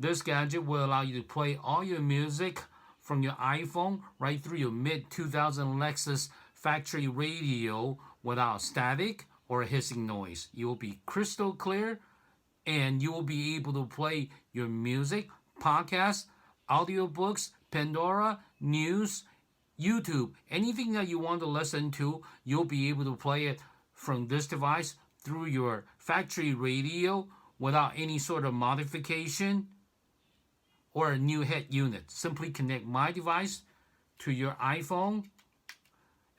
This gadget will allow you to play all your music from your iPhone right through your mid-2000 Lexus Factory radio without static or hissing noise. You will be crystal clear, and you will be able to play your music, podcasts, audiobooks, Pandora, news, YouTube, anything that you want to listen to, you'll be able to play it from this device through your factory radio without any sort of modification or a new head unit. Simply connect my device to your iPhone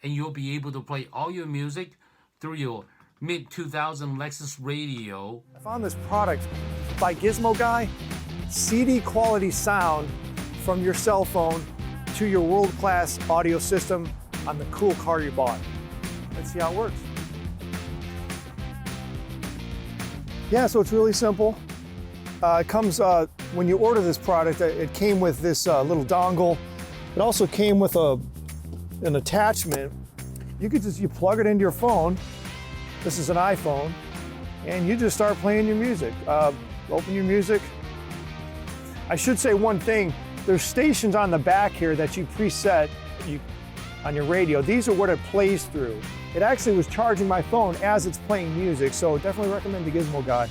and you'll be able to play all your music through your mid-2000 Lexus radio. I found this product by Gizmo Guy, CD quality sound from your cell phone to your world-class audio system on the cool car you bought. Let's see how it works. Yeah, so it's really simple. It comes, when you order this product, it came with this little dongle. It also came with an attachment. You plug it into your phone. This is an iPhone, and you just start playing your music. Open your music. I should say one thing, there's stations on the back here that you preset on your radio. These are what it plays through. It actually was charging my phone as it's playing music, so definitely recommend the Gizmo Guy.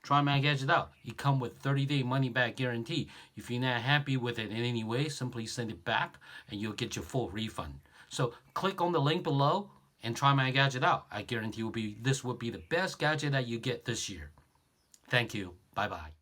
Try my gadget out. It comes with 30-day money-back guarantee. If you're not happy with it in any way, simply send it back and you'll get your full refund. So click on the link below and try my gadget out. I guarantee this will be the best gadget that you get this year. Thank you. Bye-bye.